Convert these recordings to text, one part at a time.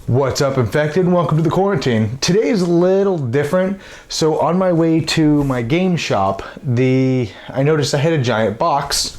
What's up, infected? Welcome to the quarantine. Today is a little different. So on my way to my game shop, I noticed I had a giant box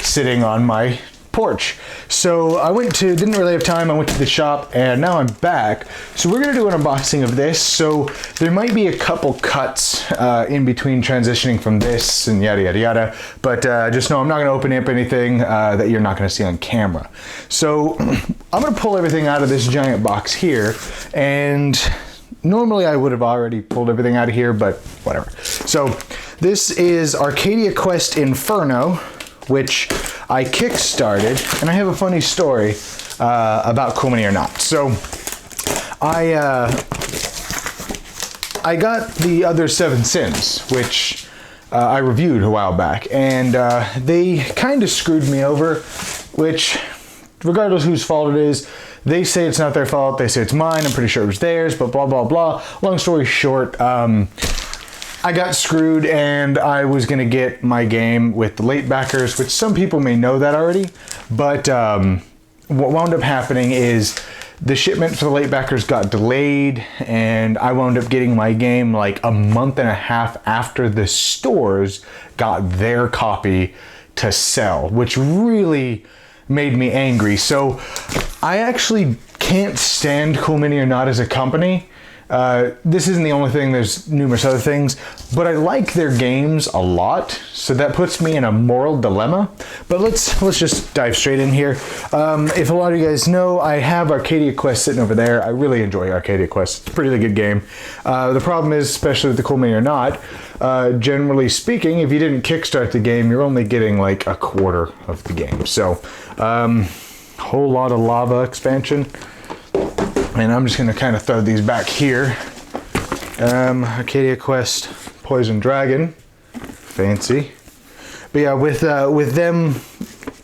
sitting on my porch. So I didn't really have time, I went to the shop and now I'm back. So we're gonna do an unboxing of this. So there might be a couple cuts in between transitioning from this and yada yada yada, but just know I'm not gonna open up anything that you're not gonna see on camera. So I'm gonna pull everything out of this giant box here, and normally I would have already pulled everything out of here, but whatever. So this is Arcadia Quest Inferno, which I kickstarted, and I have a funny story about Cool Mini or Not. So I got the other 7 Sins, which I reviewed a while back, and they kind of screwed me over, which regardless whose fault it is, they say it's not their fault, they say it's mine, I'm pretty sure it was theirs, but blah blah blah. Long story short, I got screwed and I was gonna get my game with the late backers, which some people may know that already, but what wound up happening is the shipment for the late backers got delayed and I wound up getting my game like a month and a half after the stores got their copy to sell, which really made me angry. So I actually can't stand Cool Mini or Not as a company. This isn't the only thing, there's numerous other things, but I like their games a lot, so that puts me in a moral dilemma. But let's just dive straight in here. If a lot of you guys know, I have Arcadia Quest sitting over there. I really enjoy Arcadia Quest. It's a pretty good game. The problem is, especially with the Cool Mini or Not, generally speaking, if you didn't kickstart the game, you're only getting like a quarter of the game. So, whole lot of lava expansion. And I'm just gonna kind of throw these back here. Arcadia Quest Poison Dragon, fancy. But yeah, with them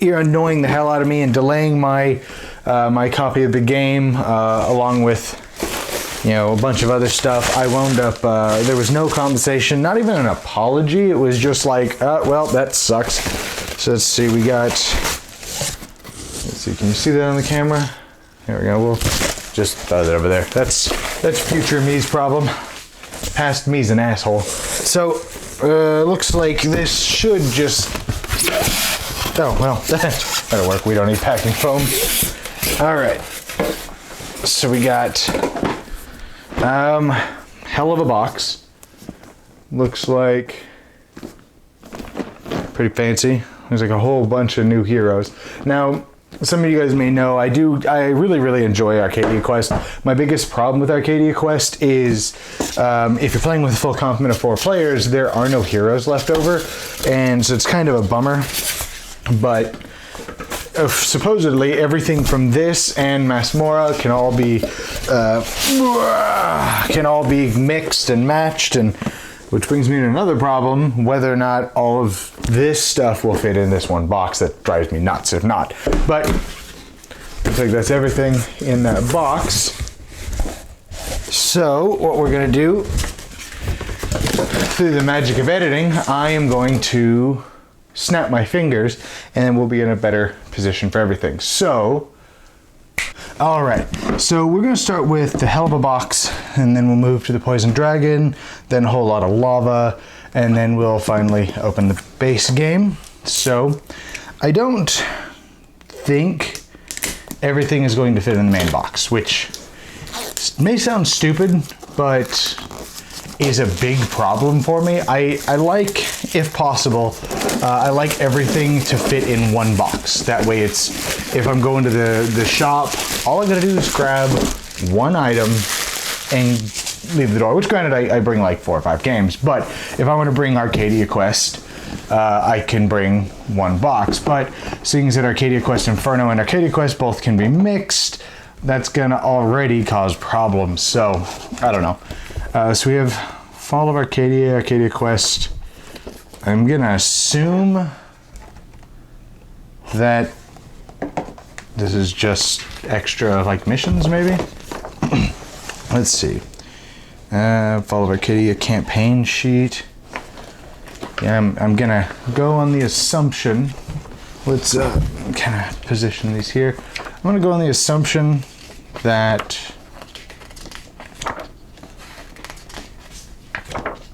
annoying the hell out of me and delaying my my copy of the game, along with a bunch of other stuff, I wound up there was no compensation, not even an apology. It was just like, well, that sucks. So let's see, we got. Let's see, can you see that on the camera? There we go. We'll just throw that over there. That's future me's problem. Past me's an asshole. So looks like this should just. Oh well, that'll work. We don't need packing foam. All right. So we got hell of a box. Looks like pretty fancy. There's like a whole bunch of new heroes. Now, some of you guys may know, I really enjoy Arcadia Quest. My biggest problem with Arcadia Quest is if you're playing with a full complement of 4 players, there are no heroes left over, and so it's kind of a bummer. But supposedly everything from this and Masmora can all be mixed and matched, and which brings me to another problem, whether or not all of this stuff will fit in this one box. That drives me nuts if not. But looks like that's everything in that box. So what we're gonna do, through the magic of editing, I am going to snap my fingers and then we'll be in a better position for everything. So, all right, so we're gonna start with the hell of a box, and then we'll move to the Poison Dragon, then a whole lot of lava, and then we'll finally open the base game. So, I don't think everything is going to fit in the main box, which may sound stupid, but is a big problem for me. I like, if possible, I like everything to fit in one box. That way if I'm going to the shop, all I gotta do is grab one item and leave the door, which granted I bring like 4 or 5 games, but if I want to bring Arcadia Quest, I can bring one box. But seeing as that Arcadia Quest Inferno and Arcadia Quest both can be mixed, that's gonna already cause problems. So, I don't know. So we have Fall of Arcadia, Arcadia Quest. I'm gonna assume that this is just extra like missions maybe. Let's see. Fall of Arcadia campaign sheet. Yeah, I'm gonna go on the assumption. Let's kind of position these here. I'm gonna go on the assumption that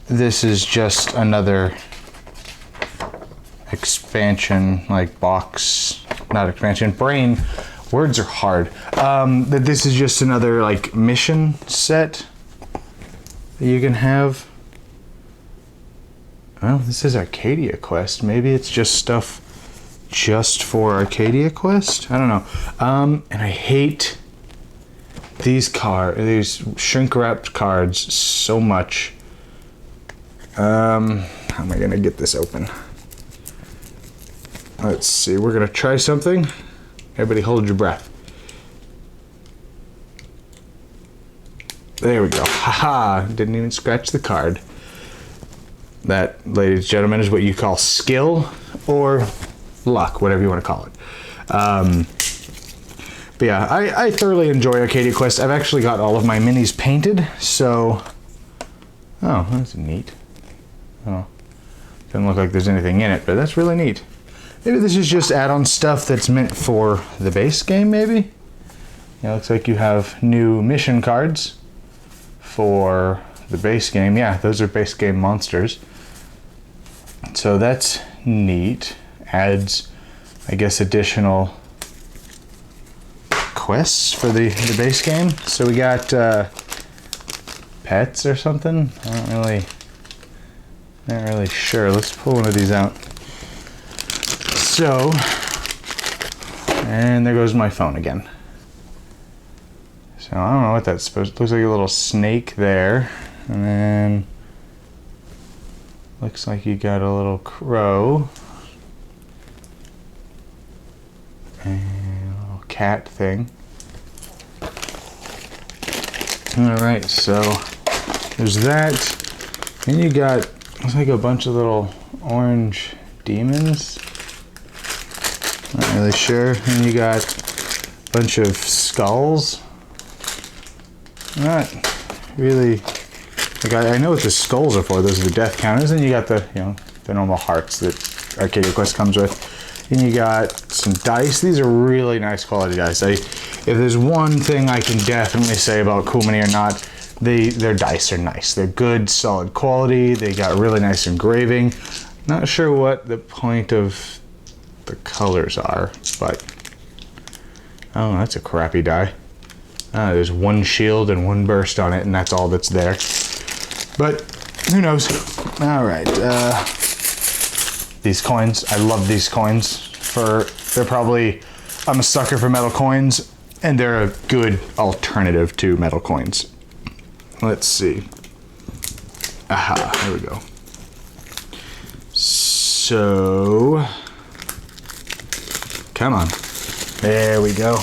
this is just another expansion, like box, not expansion, brain. Words are hard. That this is just another like mission set that you can have. Well, this is Arcadia Quest. Maybe it's just stuff just for Arcadia Quest? I don't know. And I hate these shrink wrapped cards so much. How am I gonna get this open? Let's see, we're gonna try something. Everybody hold your breath. There we go. Haha, didn't even scratch the card. That, ladies and gentlemen, is what you call skill or luck, whatever you want to call it. But yeah, I thoroughly enjoy Arcadia Quest. I've actually got all of my minis painted, so... Oh, that's neat. Oh, doesn't look like there's anything in it, but that's really neat. Maybe this is just add-on stuff that's meant for the base game, maybe? Yeah, looks like you have new mission cards for the base game. Yeah, those are base game monsters. So that's neat. Adds, I guess, additional quests for the base game. So we got pets or something. Not really sure. Let's pull one of these out. So, and there goes my phone again. So I don't know what that's supposed to. Looks like a little snake there, and then looks like you got a little crow and a little cat thing. All right, so there's that. Then you got, looks like a bunch of little orange demons. Not really sure. And you got a bunch of skulls. Not really. Like I know what the skulls are for. Those are the death counters. And you got the, you know, the normal hearts that Arcadia Quest comes with. And you got some dice. These are really nice quality dice. If there's one thing I can definitely say about Cool Mini or not, their dice are nice. They're good, solid quality. They got really nice engraving. Not sure what the point of the colors are, but oh, that's a crappy die. There's one shield and one burst on it, and that's all that's there. But who knows? All right, these coins. I love these coins. They're probably, I'm a sucker for metal coins, and they're a good alternative to metal coins. Let's see. Aha, there we go. So, come on. There we go.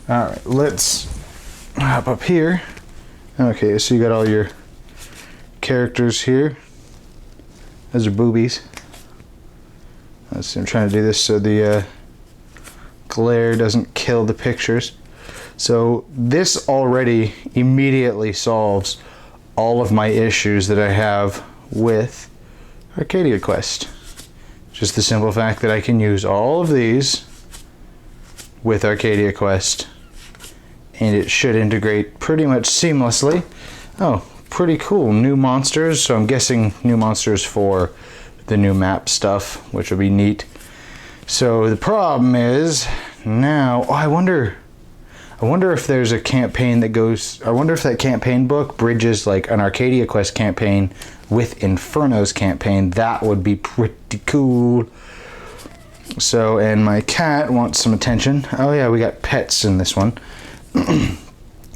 All right, let's hop up here. Okay, so you got all your characters here. Those are boobies. Let's see, I'm trying to do this so the glare doesn't kill the pictures. So this already immediately solves all of my issues that I have with Arcadia Quest. Just the simple fact that I can use all of these with Arcadia Quest, and it should integrate pretty much seamlessly. Oh, pretty cool. New monsters, so I'm guessing new monsters for the new map stuff, which will be neat. So the problem is now, oh, I wonder if there's a campaign that goes, I wonder if that campaign book bridges like an Arcadia Quest campaign with Inferno's campaign. That would be pretty cool. So, and my cat wants some attention. Oh yeah, we got pets in this one.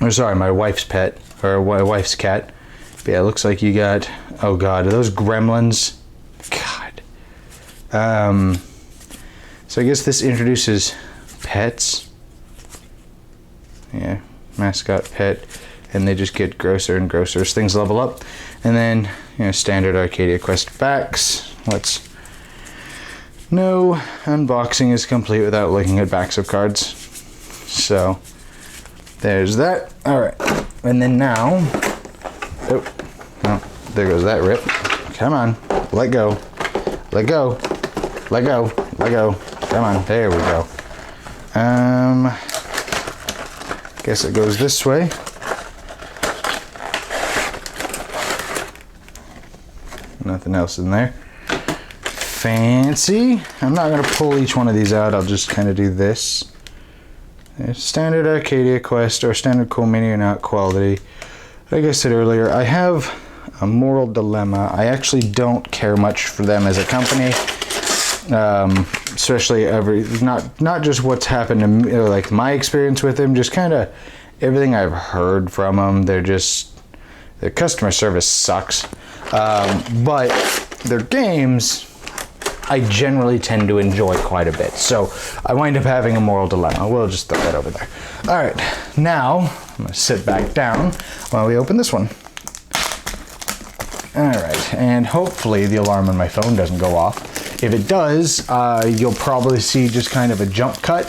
Or sorry, my wife's pet, or my wife's cat. But yeah, it looks like you got, oh god, are those gremlins? God. So I guess this introduces pets. Yeah, mascot, pet, and they just get grosser and grosser as things level up. And then, you know, standard Arcadia Quest backs. No unboxing is complete without looking at backs of cards. So, there's that. Alright, and then now, oh, no, there goes that rip. Come on, let go, let go, let go, let go. Come on, there we go. Guess it goes this way. Nothing else in there. Fancy. I'm not going to pull each one of these out. I'll just kind of do this. Standard Arcadia Quest or standard Cool Mini or Not quality. Like I said earlier, I have a moral dilemma. I actually don't care much for them as a company. Especially not just what's happened to me, like my experience with them, just kind of everything I've heard from them. Their customer service sucks. But their games, I generally tend to enjoy quite a bit. So I wind up having a moral dilemma. We'll just throw that over there. All right, now I'm gonna sit back down while we open this one. All right, and hopefully the alarm on my phone doesn't go off. If it does, you'll probably see just kind of a jump cut,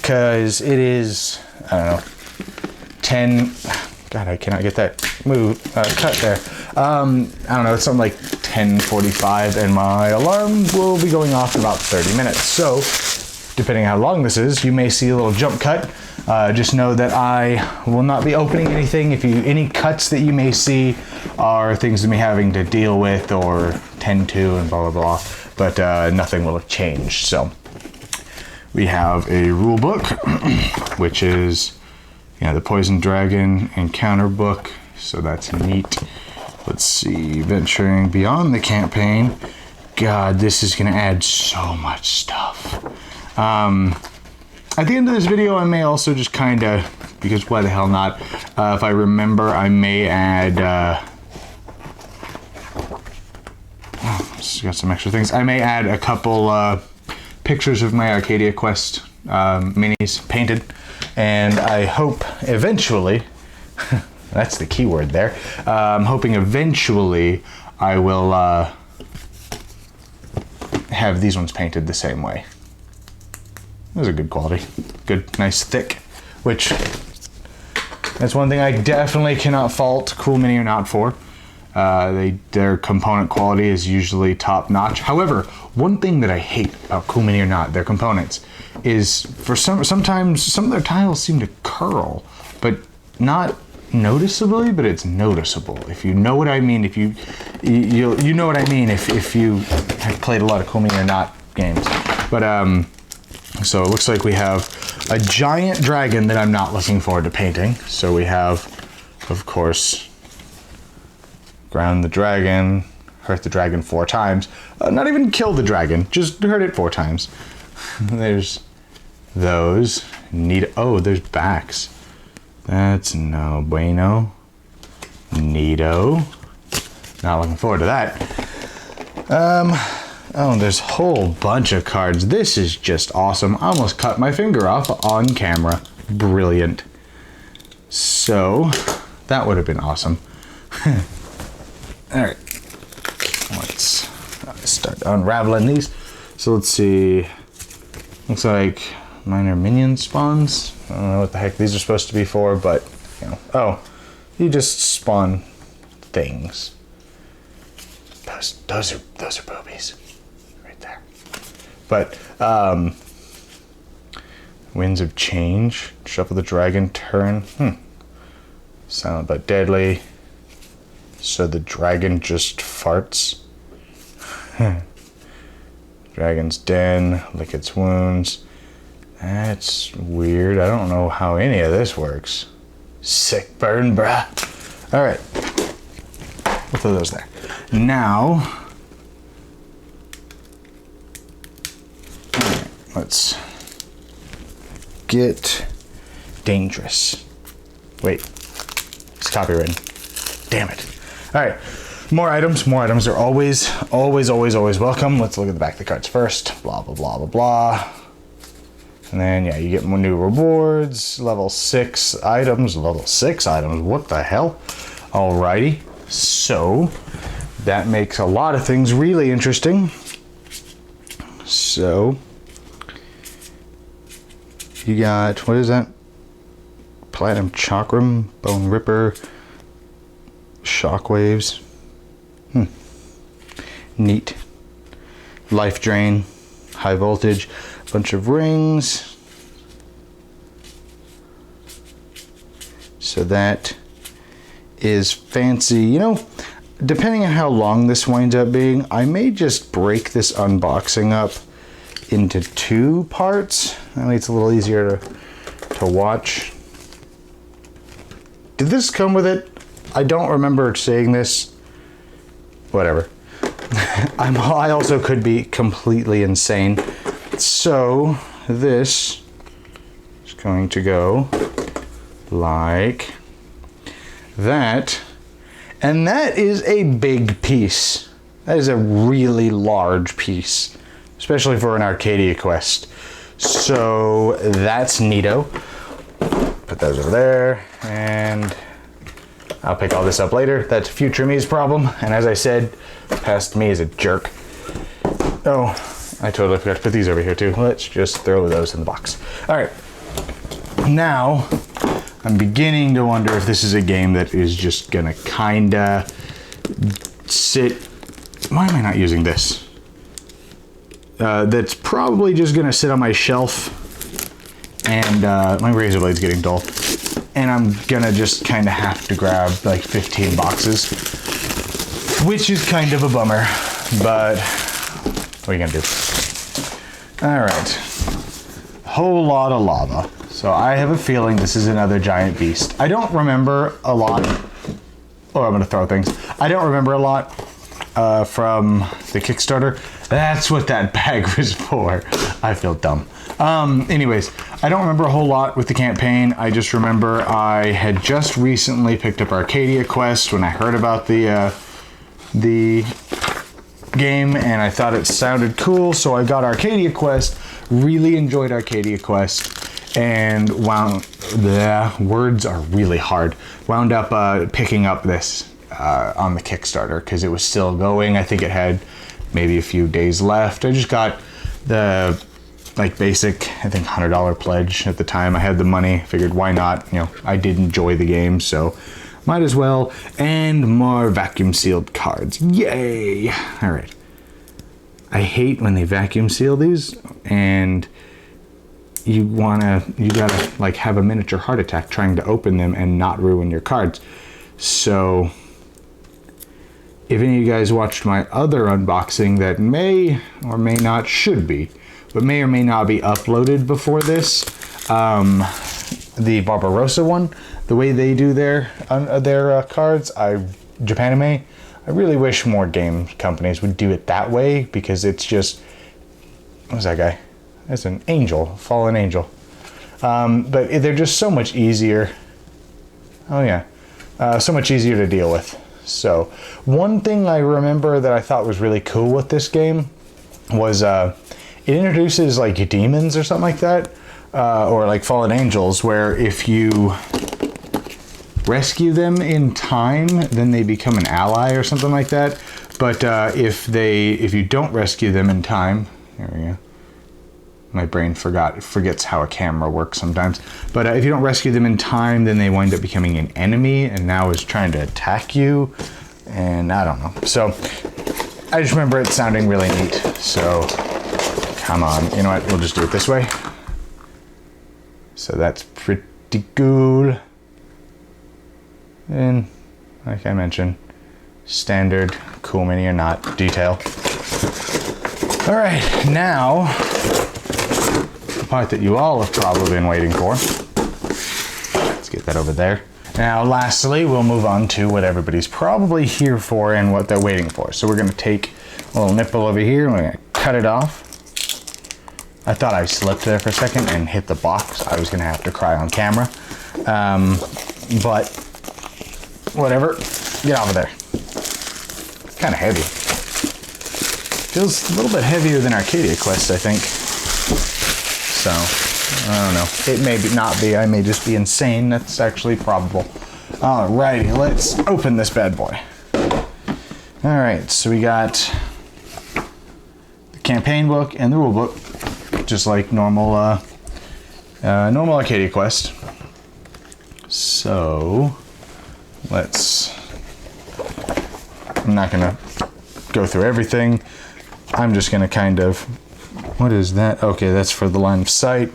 because it is, I don't know, 10, God, I cannot get that cut there. I don't know, it's something like 10:45, and my alarm will be going off in about 30 minutes. So, depending on how long this is, you may see a little jump cut. Just know that I will not be opening anything. Any cuts that you may see are things that me having to deal with or tend to and blah, blah, blah. But nothing will have changed. So we have a rule book, which is the Poison Dragon encounter book. So that's neat. Let's see, venturing beyond the campaign. God, this is going to add so much stuff. At the end of this video, I may also just kind of, because why the hell not? If I remember, I may add. Got some extra things. I may add a couple pictures of my Arcadia Quest minis painted, and I hope eventually, that's the key word there, I'm hoping eventually I will have these ones painted the same way. Those are good quality. Good, nice, thick, which that's one thing I definitely cannot fault Cool Mini or Not for. Their component quality is usually top notch. However, one thing that I hate about Cool Mini or Not, their components, is sometimes some of their tiles seem to curl, but not noticeably, but it's noticeable. If you know what I mean, if you know what I mean if you have played a lot of Cool Mini or Not games. But so it looks like we have a giant dragon that I'm not looking forward to painting. So we have, of course, ground the dragon, hurt the dragon 4 times. Not even kill the dragon, just hurt it 4 times. There's those. Oh, there's backs. That's no bueno. Neato. Not looking forward to that. Oh, there's a whole bunch of cards. This is just awesome. I almost cut my finger off on camera. Brilliant. So, that would have been awesome. All right, let's start unraveling these. So let's see, looks like minor minion spawns. I don't know what the heck these are supposed to be for, but oh, you just spawn things. Those are boobies, right there. But Winds of Change, shuffle the dragon, turn. Silent but deadly. So the dragon just farts. Dragon's Den, lick its wounds. That's weird. I don't know how any of this works. Sick burn, bruh. All right. We'll throw those there. Now, let's get dangerous. Wait, it's copywritten. Damn it. All right, more items. More items are always welcome. Let's look at the back of the cards first. Blah, blah, blah, blah, blah. And then, yeah, you get more new rewards. Level 6 items. Level 6 items. What the hell? Alrighty. So, that makes a lot of things really interesting. So, you got, what is that? Platinum Chakram, Bone Ripper, Shockwaves. Neat. Life Drain. high voltage, bunch of rings. So that is fancy. You know, depending on how long this winds up being, I may just break this unboxing up into 2 parts. That way it's a little easier to watch. Did this come with it? I don't remember saying this. Whatever. I also could be completely insane. So this is going to go like that. And that is a big piece. That is a really large piece, especially for an Arcadia Quest. So that's neato. Put those over there, and I'll pick all this up later. That's future me's problem. And as I said, past me is a jerk. Oh, I totally forgot to put these over here too. Let's just throw those in the box. All right. Now, I'm beginning to wonder if this is a game that is just gonna kinda sit. Why am I not using this? That's probably just gonna sit on my shelf, and my razor blade's getting dull. And I'm gonna just kinda have to grab like 15 boxes, which is kind of a bummer, but what are you gonna do? All right, whole lot of lava. So I have a feeling this is another giant beast. I don't remember a lot. Oh, I'm gonna throw things. I don't remember a lot from the Kickstarter. That's what that bag was for. I feel dumb. Anyways, I don't remember a whole lot with the campaign. I just remember I had just recently picked up Arcadia Quest when I heard about the game, and I thought it sounded cool, so I got Arcadia Quest. Really enjoyed Arcadia Quest. And words are really hard. Wound up picking up this on the Kickstarter because it was still going. I think it had maybe a few days left. I just got the basic, I think $100 pledge at the time. I had the money, figured why not? You know, I did enjoy the game, so might as well. And more vacuum sealed cards. Yay! All right. I hate when they vacuum seal these, and you gotta like have a miniature heart attack trying to open them and not ruin your cards. So if any of you guys watched my other unboxing that may or may not should be, but may or may not be uploaded before this, the Barbarossa one, the way they do their cards, Japanime, I really wish more game companies would do it that way, because it's just, what's that guy? That's an angel, fallen angel. But they're just so much easier. Oh yeah, so much easier to deal with. So one thing I remember that I thought was really cool with this game was it introduces like demons or something like that, or like fallen angels, where if you rescue them in time, then they become an ally or something like that. But if you don't rescue them in time, there we go. My brain forgets how a camera works sometimes. But if you don't rescue them in time, then they wind up becoming an enemy and now is trying to attack you. And I don't know. So I just remember it sounding really neat. So come on, you know what? We'll just do it this way. So that's pretty cool. And like I mentioned, standard cool mini or not detail. All right, now the part that you all have probably been waiting for. Let's get that over there. Now, lastly, we'll move on to what everybody's probably here for and what they're waiting for. So we're gonna take a little nipple over here and we're gonna cut it off. I thought I slipped there for a second and hit the box. I was gonna have to cry on camera. But whatever, get off of there. Kind of heavy. Feels a little bit heavier than Arcadia Quest, I think. So, I don't know. It may not be. I may just be insane. That's actually probable. Alrighty, let's open this bad boy. Alright, so we got the campaign book and the rule book, just like normal Arcadia Quest. So, I'm not gonna go through everything. I'm just gonna kind of What is that? Okay, that's for the line of sight.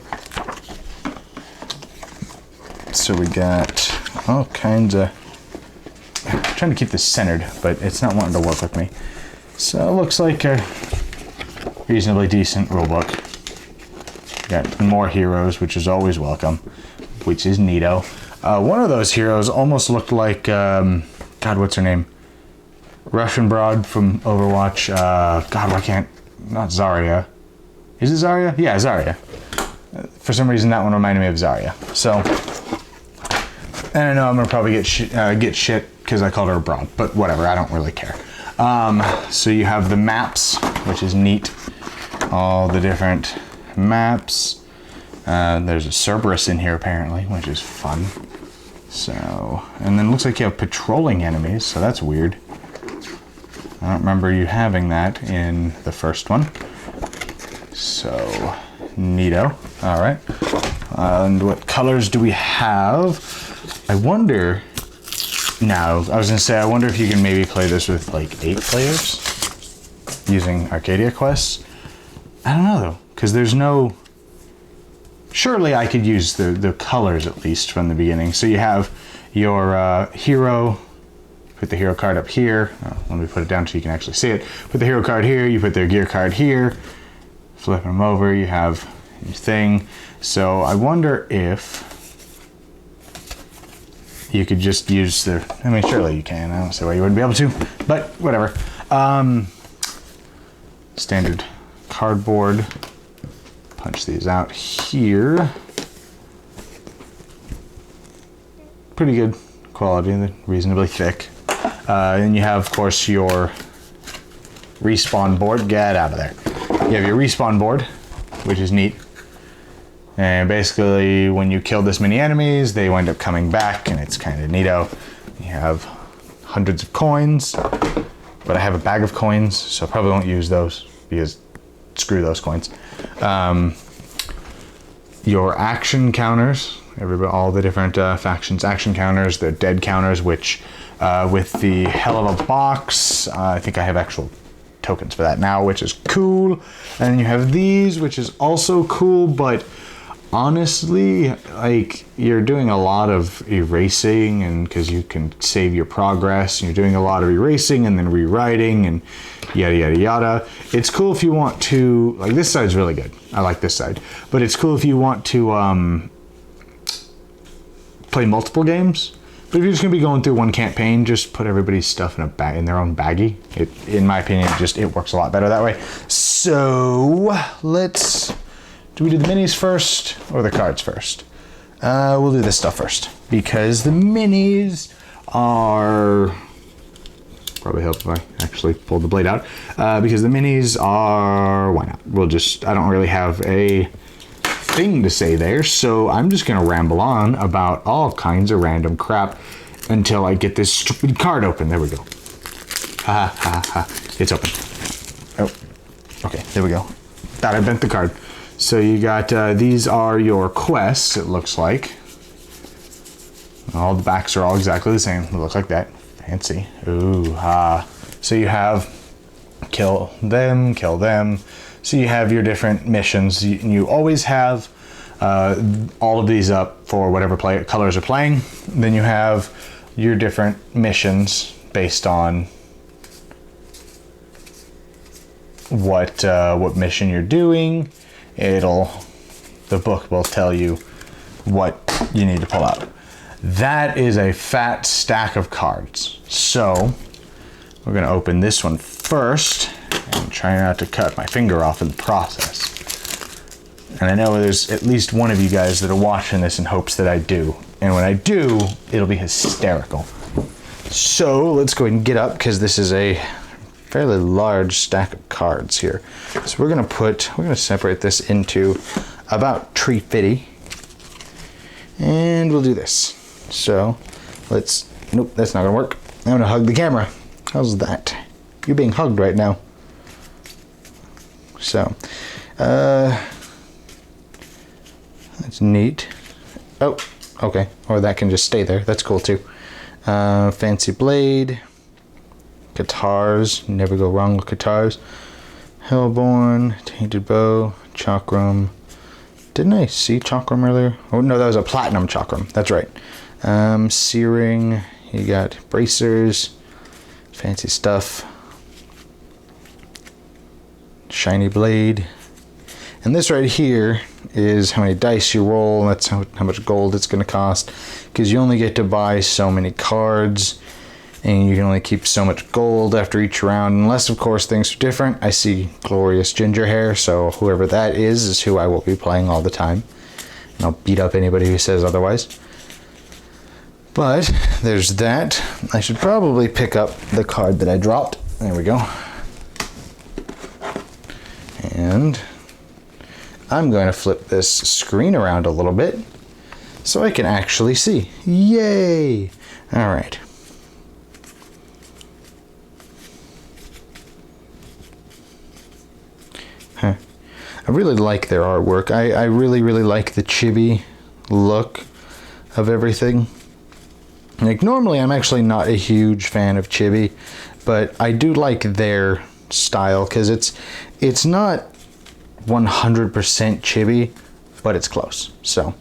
So we got all kinds of... I'm trying to keep this centered, but it's not wanting to work with me. So it looks like a reasonably decent rulebook. Got more heroes, which is always welcome, which is neato. One of those heroes almost looked like, God, what's her name? Russian broad from Overwatch. God, why can't... Not Zarya. Is it Zarya? Yeah, Zarya. For some reason, that one reminded me of Zarya. So, and I know I'm gonna probably get shit because I called her a broad, but whatever. I don't really care. So you have the maps, which is neat. All the different maps. There's a Cerberus in here apparently, which is fun. So, and then it looks like you have patrolling enemies, so that's weird. I don't remember you having that in the first one. So, neato. All right. And what colors do we have? I wonder... Now, I was gonna say, I wonder if you can maybe play this with like 8 players using Arcadia Quest. I don't know though, because there's no... Surely I could use the colors at least from the beginning. So you have your hero, put the hero card up here. Oh, let me put it down so you can actually see it. Put the hero card here, you put their gear card here, flip them over, you have your thing. So I wonder if you could just use the... I mean, surely you can. I don't see why you wouldn't be able to, but whatever. Standard cardboard. Punch these out here. Pretty good quality, reasonably thick. And you have, of course, your respawn board. Get out of there. You have your respawn board, which is neat. And basically, when you kill this many enemies, they wind up coming back, and it's kind of neato. You have hundreds of coins, but I have a bag of coins, so I probably won't use those because screw those coins. Your action counters, all the different factions' action counters, the dead counters, which with the hell of a box, I think I have actual tokens for that now, which is cool. And then you have these, which is also cool, but honestly, like, you're doing a lot of erasing, and because you can save your progress, and you're doing a lot of erasing and then rewriting and yada yada yada. It's cool if you want to, like, this side's really good. I like this side, but it's cool if you want to play multiple games. But if you're just gonna be going through one campaign, just put everybody's stuff in a bag, in their own baggie. It, in my opinion, it works a lot better that way. So let's... Do we do the minis first or the cards first? We'll do this stuff first because the minis are... Probably help if I actually pulled the blade out. Because the minis are... Why not? We'll just... I don't really have a thing to say there, so I'm just gonna ramble on about all kinds of random crap until I get this stupid card open. There we go. Ha ha ha. It's open. Oh. Okay, there we go. Thought I bent the card. So you got, these are your quests, it looks like. All the backs are all exactly the same. They look like that. Fancy. Ooh, ha. So you have kill them, kill them. So you have your different missions. You always have all of these up for whatever colors are playing. Then you have your different missions based on what mission you're doing. The book will tell you what you need to pull out. That is a fat stack of cards. So we're gonna open this one first and try not to cut my finger off in the process. And I know there's at least one of you guys that are watching this in hopes that I do. And when I do, it'll be hysterical. So let's go ahead and get up because this is a fairly large stack of cards here. So we're gonna separate this into about 350. And we'll do this. So nope, that's not gonna work. I'm gonna hug the camera. How's that? You're being hugged right now. So, that's neat. Oh, okay. Or that can just stay there. That's cool too. Fancy blade. Guitars, never go wrong with guitars. Hellborn, Tainted Bow, Chakram. Didn't I see Chakram earlier? Oh no, that was a Platinum Chakram. That's right. Searing. You got Bracers. Fancy stuff. Shiny Blade. And this right here is how many dice you roll. That's how much gold it's going to cost. Because you only get to buy so many cards. And you can only keep so much gold after each round. Unless, of course, things are different. I see Glorious Ginger Hair. So whoever that is who I will be playing all the time. And I'll beat up anybody who says otherwise. But there's that. I should probably pick up the card that I dropped. There we go. And I'm going to flip this screen around a little bit so I can actually see. Yay! All right. Huh. I really like their artwork. I really, really like the chibi look of everything. Like, normally I'm actually not a huge fan of chibi, but I do like their style because it's not 100% chibi, but it's close. So,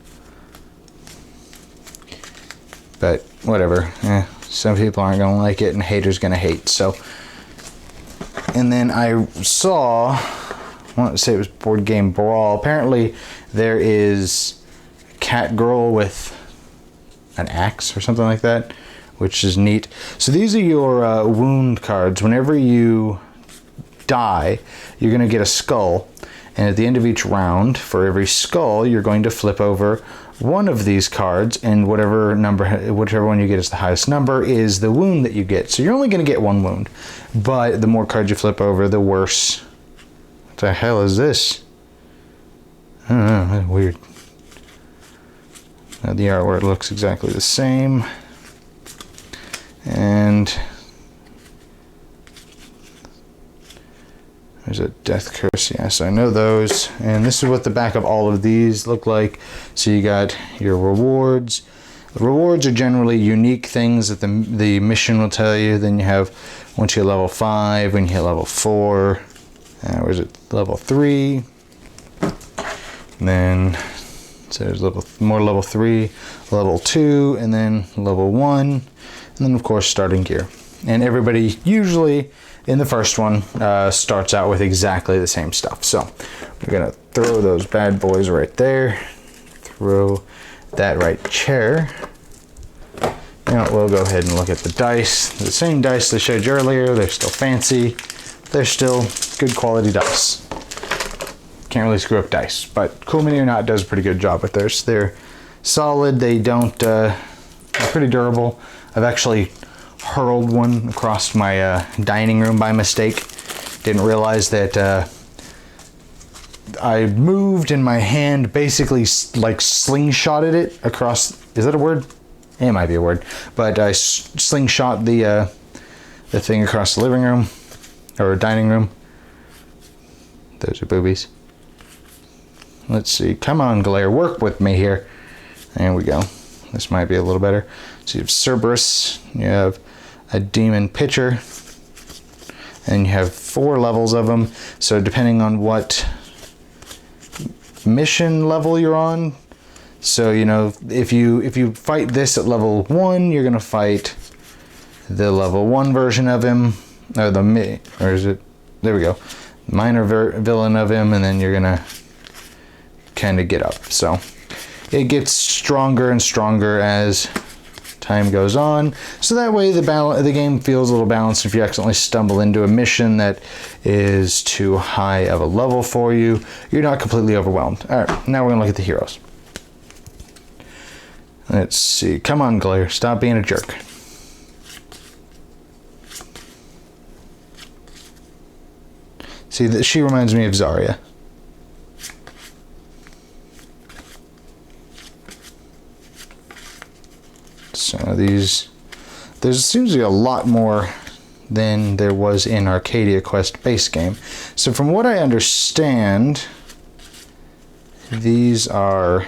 but whatever. Some people aren't gonna like it, and haters gonna hate. So, and then I saw, I want to say it was Board Game Brawl. Apparently, there is a cat girl with an axe or something like that, which is neat. So these are your wound cards. Whenever you die, you're going to get a skull, and at the end of each round, for every skull, you're going to flip over one of these cards, and whichever one you get is the highest number is the wound that you get. So you're only going to get one wound, but the more cards you flip over, the worse. What the hell is this? I don't know, that's weird. The artwork looks exactly the same, and there's a death curse. Yes, I know those. And this is what the back of all of these look like. So you got your rewards. The rewards are generally unique things that the mission will tell you. Then you have, once you hit level 5, when you hit level 4, where's it? Level 3. And then so there's level 3, level 2, and then level 1, and then of course starting gear. And everybody usually in the first one starts out with exactly the same stuff. So we're gonna throw those bad boys right there. Throw that right chair. Now we'll go ahead and look at the dice. The same dice they showed you earlier. They're still fancy. They're still good quality dice. Can't really screw up dice, but Cool Mini or Not does a pretty good job with theirs. They're solid. They don't. They're pretty durable. I've actually hurled one across my dining room by mistake. Didn't realize that I moved and my hand basically like slingshotted it across. Is that a word? It might be a word. But I slingshot the thing across the living room or dining room. Those are boobies. Let's see. Come on, Glare. Work with me here. There we go. This might be a little better. So you have Cerberus. You have a Demon Pitcher. And you have 4 levels of them. So depending on what mission level you're on. So, you know, if you fight this at level 1, you're going to fight the level 1 version of him. Or is it? There we go. Minor villain of him. And then you're going to kind of get up. So it gets stronger and stronger as time goes on, so that way the game feels a little balanced. If you accidentally stumble into a mission that is too high of a level for you, you're not completely overwhelmed. All right, now we're gonna look at the heroes. Let's see. Come on, Glare, stop being a jerk. See, she reminds me of Zarya. So there seems to be a lot more than there was in Arcadia Quest base game. So from what I understand, these are,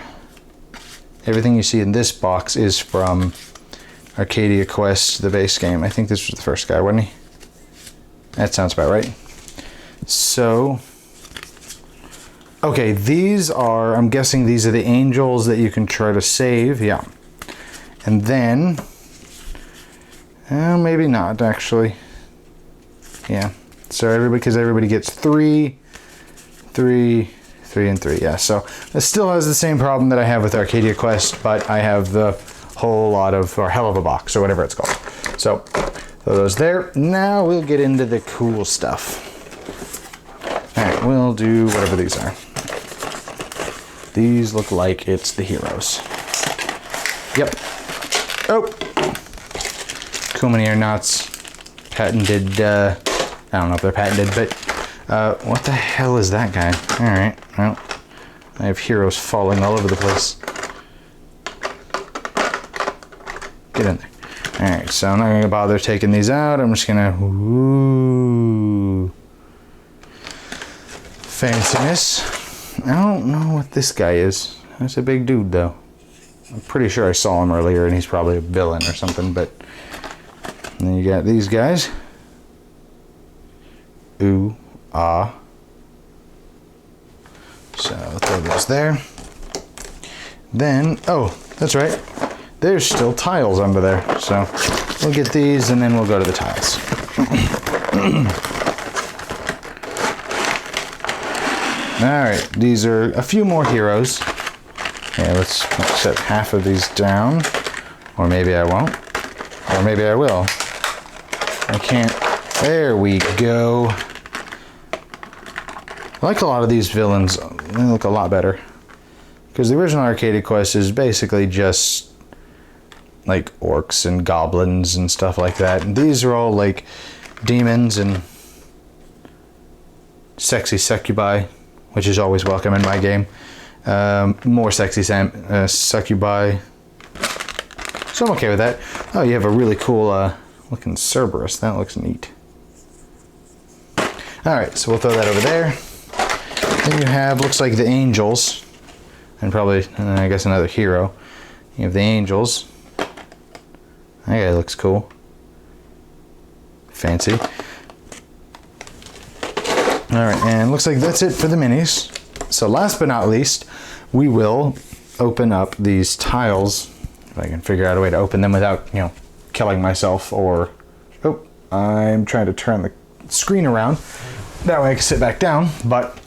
everything you see in this box is from Arcadia Quest, the base game. I think this was the first guy, wasn't he? That sounds about right. So, okay, these are, I'm guessing these are the angels that you can try to save, yeah. And then, maybe not actually. Yeah, so because everybody gets 3, 3, 3, and 3, yeah. So it still has the same problem that I have with Arcadia Quest, but I have the whole lot of, or hell of a box, or whatever it's called. So, throw those there. Now we'll get into the cool stuff. Alright, we'll do whatever these are. These look like it's the heroes. Yep. Oh! Cool Mini Aeronauts. Patented, I don't know if they're patented, but what the hell is that guy? Alright, well, I have heroes falling all over the place. Get in there. Alright, so I'm not going to bother taking these out. I'm just going to... Ooh. Fanciness. I don't know what this guy is. That's a big dude, though. I'm pretty sure I saw him earlier, and he's probably a villain or something, but... And then you got these guys. Ooh, ah. So, throw those there. Then, oh, that's right. There's still tiles under there. So, we'll get these, and then we'll go to the tiles. Alright, these are a few more heroes. Yeah, let's set half of these down. Or maybe I won't. Or maybe I will. I can't. There we go. I like a lot of these villains. They look a lot better. Because the original Arcadia Quest is basically just like orcs and goblins and stuff like that. And these are all like demons and sexy succubi, which is always welcome in my game. More sexy succubi. So I'm okay with that. Oh, you have a really cool looking Cerberus. That looks neat. Alright, so we'll throw that over there. Then you have, looks like the angels. And probably, I guess, another hero. You have the angels. That guy looks cool. Fancy. Alright, and looks like that's it for the minis. So last but not least, we will open up these tiles. If I can figure out a way to open them without, you know, killing myself or... Oh, I'm trying to turn the screen around. That way I can sit back down, but...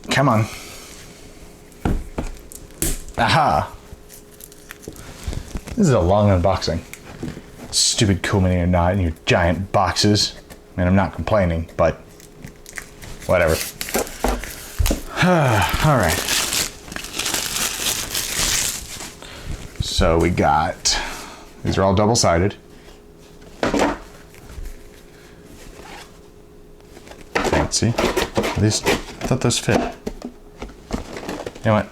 Come on. Aha! This is a long unboxing. Stupid Cool Mini or not in your giant boxes. I mean, I'm not complaining, but... Whatever. Alright. So we got... These are all double-sided. Fancy. At least, I thought those fit. You know what?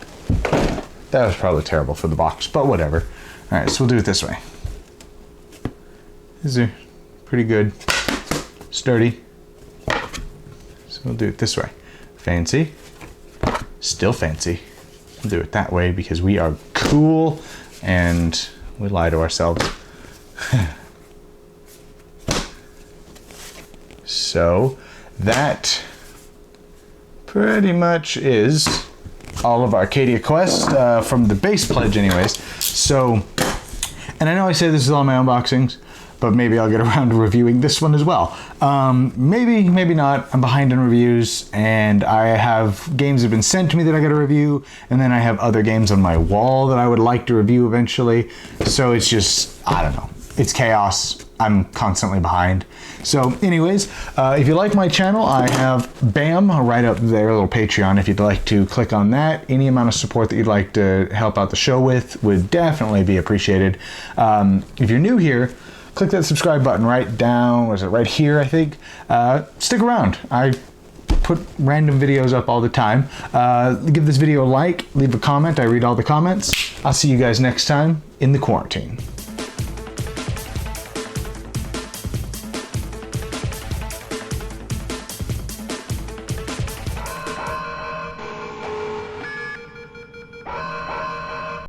That was probably terrible for the box, but whatever. Alright, so we'll do it this way. These are pretty good. Sturdy. So we'll do it this way. Fancy. Still fancy. We'll do it that way because we are cool and we lie to ourselves. So that pretty much is all of Arcadia Quest from the base pledge anyways. So, and I know I say this is all my unboxings, but maybe I'll get around to reviewing this one as well. Maybe, maybe not. I'm behind on reviews, and I have games that have been sent to me that I gotta review, and then I have other games on my wall that I would like to review eventually. So it's just, I don't know. It's chaos. I'm constantly behind. So anyways, if you like my channel, I have BAM right up there, a little Patreon. If you'd like to click on that, any amount of support that you'd like to help out the show with would definitely be appreciated. If you're new here, click that subscribe button right down, was it right here, I think. Stick around. I put random videos up all the time. Give this video a like, leave a comment. I read all the comments. I'll see you guys next time in the quarantine.